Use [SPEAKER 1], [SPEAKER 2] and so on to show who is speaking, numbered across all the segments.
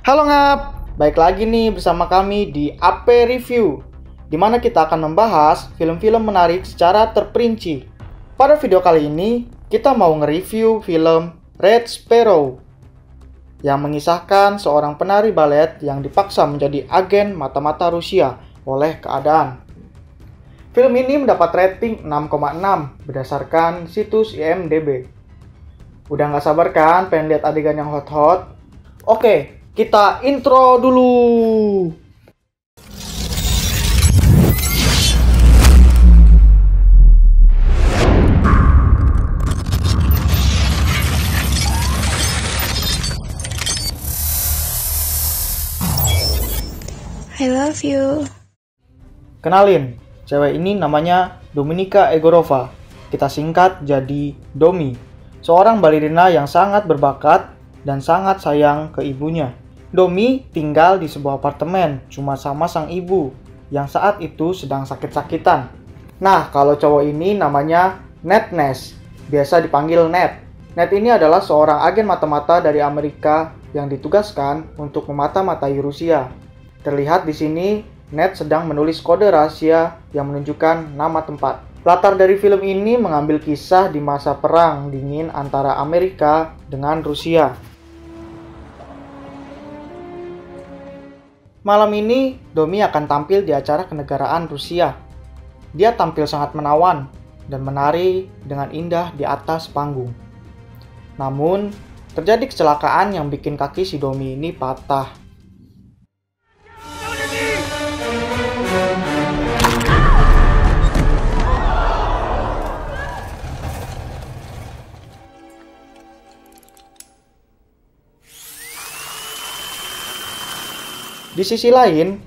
[SPEAKER 1] Halo Ngap, baik lagi nih bersama kami di AP Review, di mana kita akan membahas film-film menarik secara terperinci. Pada video kali ini, kita mau nge-review film Red Sparrow, yang mengisahkan seorang penari balet yang dipaksa menjadi agen mata-mata Rusia oleh keadaan. Film ini mendapat rating 6,6 berdasarkan situs IMDb. Udah gak sabar kan pengen lihat adegan yang hot-hot? Oke, kita intro dulu.
[SPEAKER 2] I love you.
[SPEAKER 1] Kenalin, cewek ini namanya Dominika Egorova. Kita singkat jadi Domi. Seorang balerina yang sangat berbakat dan sangat sayang ke ibunya. Domi tinggal di sebuah apartemen cuma sama sang ibu yang saat itu sedang sakit-sakitan. Nah, kalau cowok ini namanya Ned Ness, biasa dipanggil Ned. Ned ini adalah seorang agen mata-mata dari Amerika yang ditugaskan untuk memata-matai Rusia. Terlihat di sini Ned sedang menulis kode rahasia yang menunjukkan nama tempat. Latar dari film ini mengambil kisah di masa perang dingin antara Amerika dengan Rusia. Malam ini, Domi akan tampil di acara kenegaraan Rusia. Dia tampil sangat menawan dan menari dengan indah di atas panggung. Namun, terjadi kecelakaan yang bikin kaki si Domi ini patah. Di sisi lain,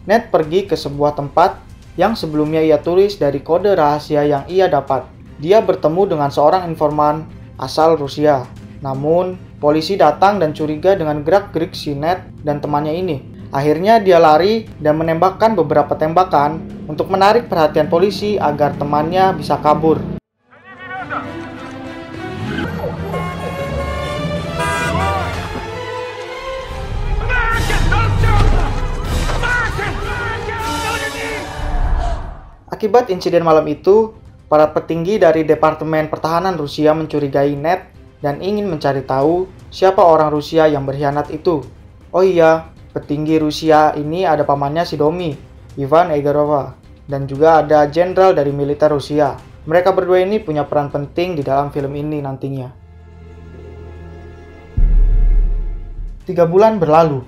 [SPEAKER 1] Ned pergi ke sebuah tempat yang sebelumnya ia tulis dari kode rahasia yang ia dapat. Dia bertemu dengan seorang informan asal Rusia. Namun, polisi datang dan curiga dengan gerak-gerik si Ned dan temannya ini. Akhirnya dia lari dan menembakkan beberapa tembakan untuk menarik perhatian polisi agar temannya bisa kabur. Akibat insiden malam itu, para petinggi dari Departemen Pertahanan Rusia mencurigai Ned dan ingin mencari tahu siapa orang Rusia yang berkhianat itu. Oh iya, petinggi Rusia ini ada pamannya si Domi, Ivan Egorova, dan juga ada jenderal dari militer Rusia. Mereka berdua ini punya peran penting di dalam film ini nantinya. 3 bulan berlalu.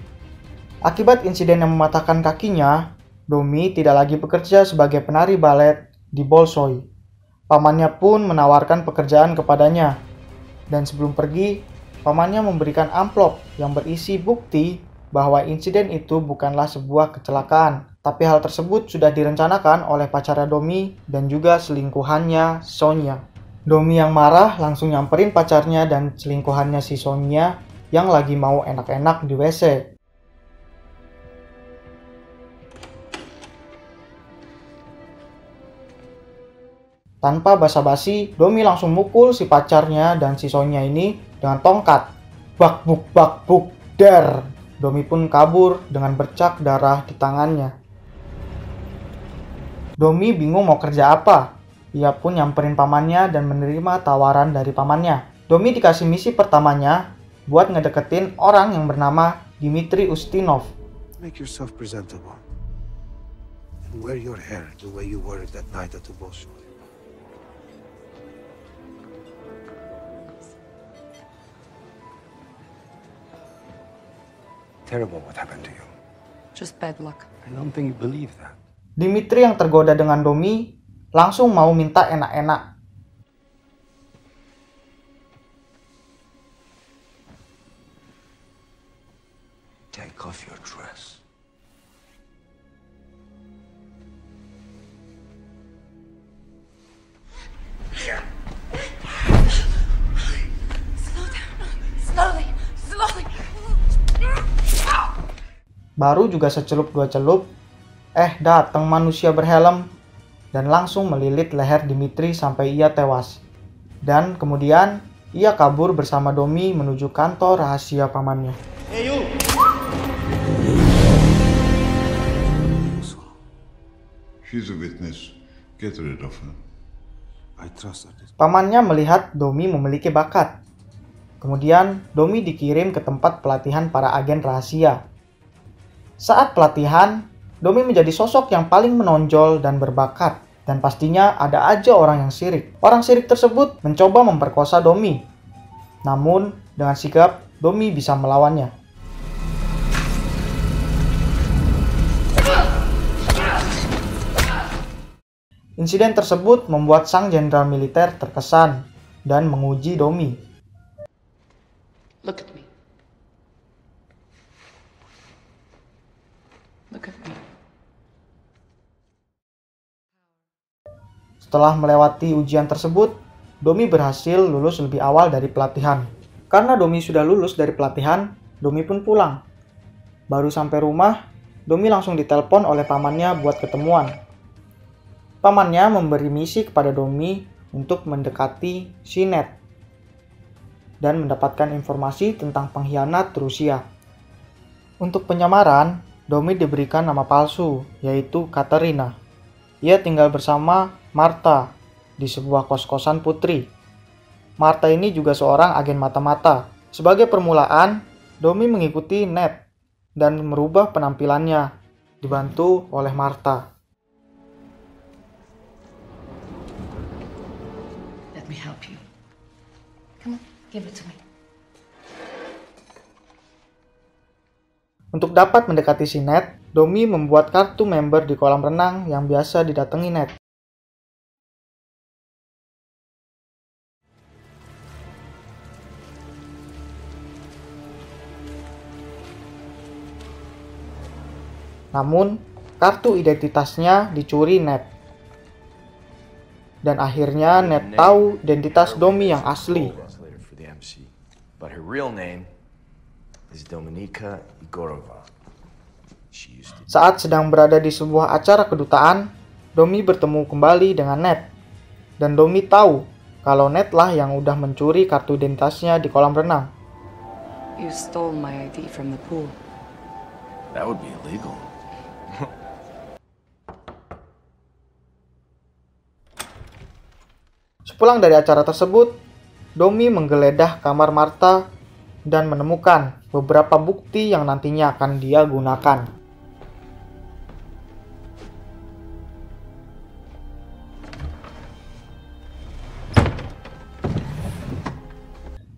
[SPEAKER 1] Akibat insiden yang mematahkan kakinya, Domi tidak lagi bekerja sebagai penari balet di Bolshoi. Pamannya pun menawarkan pekerjaan kepadanya. Dan sebelum pergi, pamannya memberikan amplop yang berisi bukti bahwa insiden itu bukanlah sebuah kecelakaan. Tapi hal tersebut sudah direncanakan oleh pacarnya Domi dan juga selingkuhannya Sonia. Domi yang marah langsung nyamperin pacarnya dan selingkuhannya si Sonia yang lagi mau enak-enak di WC. Tanpa basa-basi, Domi langsung mukul si pacarnya dan si Sonia ini dengan tongkat. Bak buk der. Domi pun kabur dengan bercak darah di tangannya. Domi bingung mau kerja apa. Ia pun nyamperin pamannya dan menerima tawaran dari pamannya. Domi dikasih misi pertamanya buat ngedeketin orang yang bernama Dmitry Ustinov.
[SPEAKER 3] Make yourself presentable and wear your hair the way you wore it that night at the Bolshoi. Terrible what happened to you.
[SPEAKER 4] Just bad luck.
[SPEAKER 3] I don't think you believe that.
[SPEAKER 1] Dmitry yang tergoda dengan Domi langsung mau minta enak-enak.
[SPEAKER 3] Take off your dress.
[SPEAKER 4] Slowly.
[SPEAKER 1] Baru juga secelup dua celup, datang manusia berhelm dan langsung melilit leher Dmitry sampai ia tewas. Dan kemudian ia kabur bersama Domi menuju kantor rahasia pamannya. Hey you!
[SPEAKER 2] She's a witness. Get rid of her.
[SPEAKER 3] I trust her.
[SPEAKER 1] Pamannya melihat Domi memiliki bakat. Kemudian, Domi dikirim ke tempat pelatihan para agen rahasia. Saat pelatihan, Domi menjadi sosok yang paling menonjol dan berbakat. Dan pastinya ada aja orang yang sirik. Orang sirik tersebut mencoba memperkosa Domi. Namun, dengan sigap, Domi bisa melawannya. Insiden tersebut membuat sang jenderal militer terkesan dan menguji Domi.
[SPEAKER 4] Look at me. Look at me.
[SPEAKER 1] Setelah melewati ujian tersebut, Domi berhasil lulus lebih awal dari pelatihan. Karena Domi sudah lulus dari pelatihan, Domi pun pulang. Baru sampai rumah, Domi langsung ditelepon oleh pamannya buat ketemuan. Pamannya memberi misi kepada Domi untuk mendekati si Ned dan mendapatkan informasi tentang pengkhianat Rusia. Untuk penyamaran, Domi diberikan nama palsu, yaitu Katerina. Ia tinggal bersama Martha di sebuah kos-kosan putri. Martha ini juga seorang agen mata-mata. Sebagai permulaan, Domi mengikuti Ned dan merubah penampilannya, dibantu oleh Martha.
[SPEAKER 4] Let me help you. Come on, give it to me.
[SPEAKER 1] Untuk dapat mendekati si Ned, Domi membuat kartu member di kolam renang yang biasa didatangi Ned. Namun, kartu identitasnya dicuri Ned. Dan akhirnya Ned tahu identitas Domi yang asli.
[SPEAKER 5] But her real name is Dominika Egorova.
[SPEAKER 1] Saat sedang berada di sebuah acara kedutaan, Domi bertemu kembali dengan Ned. Dan Domi tahu kalau Ned lah yang udah mencuri kartu identitasnya di kolam renang.
[SPEAKER 4] You stole my ID from the pool.
[SPEAKER 5] That would be illegal.
[SPEAKER 1] Sepulang dari acara tersebut, Domi menggeledah kamar Martha dan menemukan beberapa bukti yang nantinya akan dia gunakan.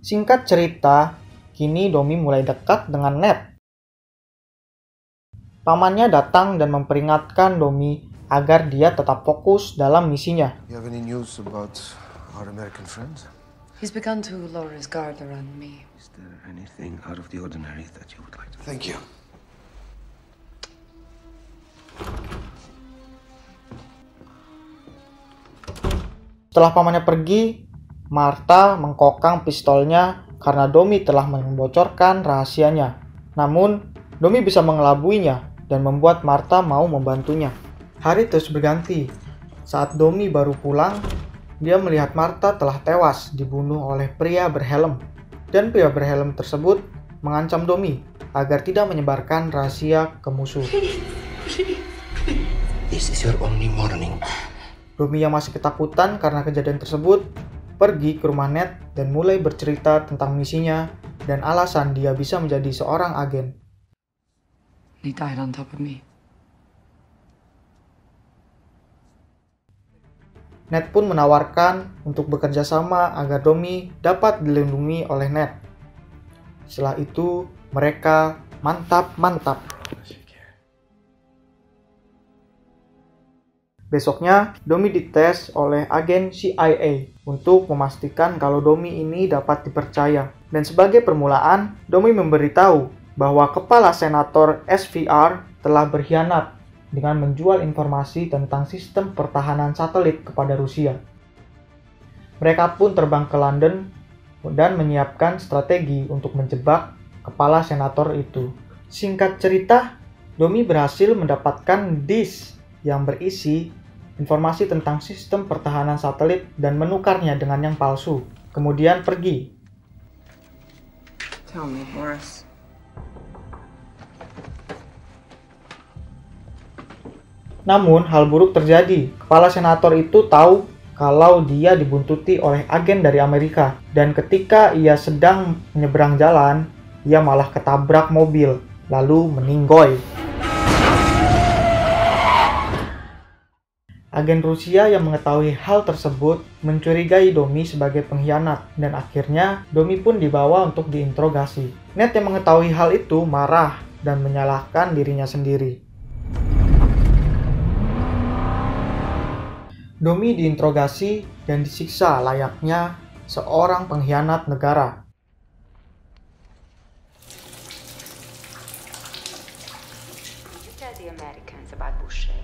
[SPEAKER 1] Singkat cerita, kini Domi mulai dekat dengan Ned. Pamannya datang dan memperingatkan Domi agar dia tetap fokus dalam misinya.
[SPEAKER 3] You have any news about our American friends?
[SPEAKER 4] He's begun to lower his guard around me.
[SPEAKER 3] Is there anything out of the ordinary that you would like to? Thank you.
[SPEAKER 1] Setelah pamannya pergi, Martha mengkokang pistolnya karena Domi telah membocorkan rahasianya. Namun, Domi bisa mengelabuinya dan membuat Martha mau membantunya. Hari terus berganti. Saat Domi baru pulang, dia melihat Martha telah tewas dibunuh oleh pria berhelm. Dan pria berhelm tersebut mengancam Domi agar tidak menyebarkan rahasia ke musuh.
[SPEAKER 3] This is your only warning.
[SPEAKER 1] Domi yang masih ketakutan karena kejadian tersebut pergi ke rumah Ned dan mulai bercerita tentang misinya dan alasan dia bisa menjadi seorang agen.
[SPEAKER 4] He died on top of me.
[SPEAKER 1] Ned pun menawarkan untuk bekerja sama agar Domi dapat dilindungi oleh Ned. Setelah itu, mereka mantap-mantap. Besoknya, Domi dites oleh agen CIA untuk memastikan kalau Domi ini dapat dipercaya. Dan sebagai permulaan, Domi memberitahu bahwa kepala senator SVR telah berkhianat dengan menjual informasi tentang sistem pertahanan satelit kepada Rusia. Mereka pun terbang ke London dan menyiapkan strategi untuk menjebak kepala senator itu. Singkat cerita, Domi berhasil mendapatkan disk yang berisi informasi tentang sistem pertahanan satelit dan menukarnya dengan yang palsu. Kemudian pergi.
[SPEAKER 4] Tell me, Boris.
[SPEAKER 1] Namun, hal buruk terjadi. Kepala senator itu tahu kalau dia dibuntuti oleh agen dari Amerika. Dan ketika ia sedang menyeberang jalan, ia malah ketabrak mobil, lalu meninggoy. Agen Rusia yang mengetahui hal tersebut mencurigai Domi sebagai pengkhianat, dan akhirnya Domi pun dibawa untuk diinterogasi. Ned yang mengetahui hal itu marah dan menyalahkan dirinya sendiri. Domi diinterogasi dan disiksa layaknya seorang pengkhianat negara.
[SPEAKER 6] Tell the Americans about Boucher.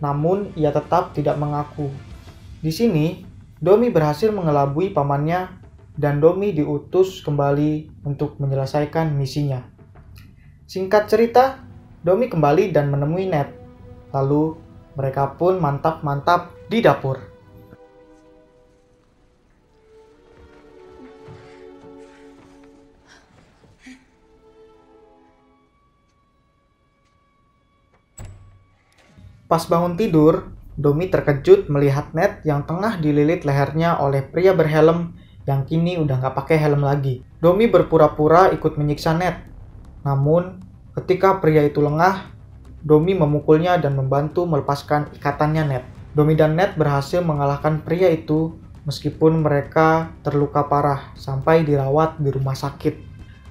[SPEAKER 1] Namun, ia tetap tidak mengaku. Di sini, Domi berhasil mengelabui pamannya dan Domi diutus kembali untuk menyelesaikan misinya. Singkat cerita, Domi kembali dan menemui Ned. Lalu, mereka pun mantap-mantap di dapur. Pas bangun tidur, Domi terkejut melihat Ned yang tengah dililit lehernya oleh pria berhelm yang kini udah nggak pakai helm lagi. Domi berpura-pura ikut menyiksa Ned. Namun, ketika pria itu lengah, Domi memukulnya dan membantu melepaskan ikatannya Ned. Domi dan Ned berhasil mengalahkan pria itu meskipun mereka terluka parah sampai dirawat di rumah sakit.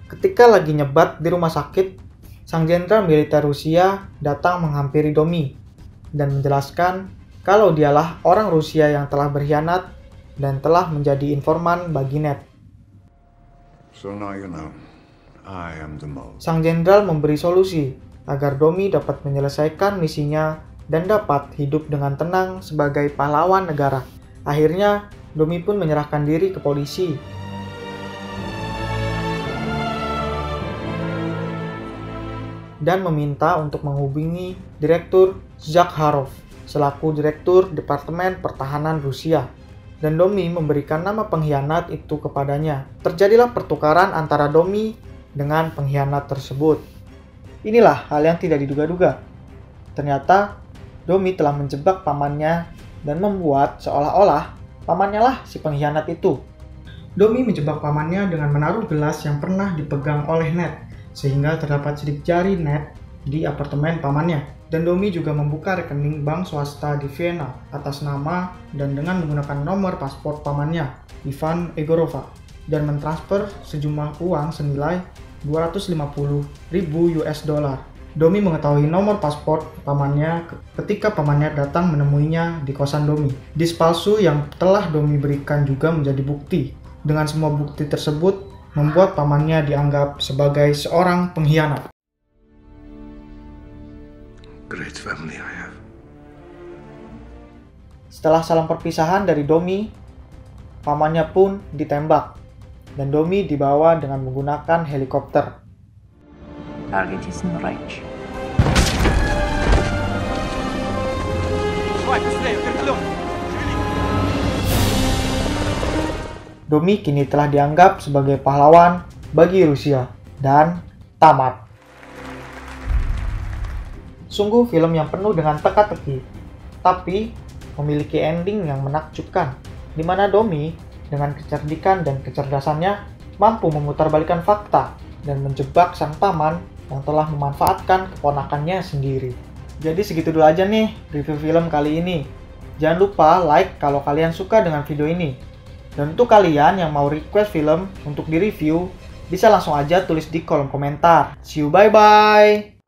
[SPEAKER 1] Ketika lagi nyebat di rumah sakit, sang jenderal militer Rusia datang menghampiri Domi dan menjelaskan kalau dialah orang Rusia yang telah berkhianat dan telah menjadi informan bagi Ned.
[SPEAKER 2] So now you know, I am the most.
[SPEAKER 1] Sang jenderal memberi solusi agar Domi dapat menyelesaikan misinya dan dapat hidup dengan tenang sebagai pahlawan negara. Akhirnya, Domi pun menyerahkan diri ke polisi. Dan meminta untuk menghubungi Direktur Zakharov selaku Direktur Departemen Pertahanan Rusia. Dan Domi memberikan nama pengkhianat itu kepadanya. Terjadilah pertukaran antara Domi dengan pengkhianat tersebut. Inilah hal yang tidak diduga-duga. Ternyata Domi telah menjebak pamannya dan membuat seolah-olah pamannya lah si pengkhianat itu. Domi menjebak pamannya dengan menaruh gelas yang pernah dipegang oleh Ned, sehingga terdapat sidik jari Ned di apartemen pamannya. Dan Domi juga membuka rekening bank swasta di Vienna atas nama dan dengan menggunakan nomor paspor pamannya, Ivan Egorova, dan mentransfer sejumlah uang senilai 250.000 US dollar. Domi mengetahui nomor paspor pamannya ketika pamannya datang menemuinya di kosan Domi. Dis palsu yang telah Domi berikan juga menjadi bukti. Dengan semua bukti tersebut, membuat pamannya dianggap sebagai seorang pengkhianat.
[SPEAKER 3] Great family I have.
[SPEAKER 1] Setelah salam perpisahan dari Domi, pamannya pun ditembak dan Domi dibawa dengan menggunakan helikopter.
[SPEAKER 7] Target is in range.
[SPEAKER 1] Domi kini telah dianggap sebagai pahlawan bagi Rusia dan tamat. Sungguh film yang penuh dengan teka-teki, tapi memiliki ending yang menakjubkan, di mana Domi dengan kecerdikan dan kecerdasannya mampu memutarbalikkan fakta dan menjebak sang paman yang telah memanfaatkan keponakannya sendiri. Jadi segitu dulu aja nih review film kali ini. Jangan lupa like kalau kalian suka dengan video ini. Dan untuk kalian yang mau request film untuk direview, bisa langsung aja tulis di kolom komentar. See you, bye-bye!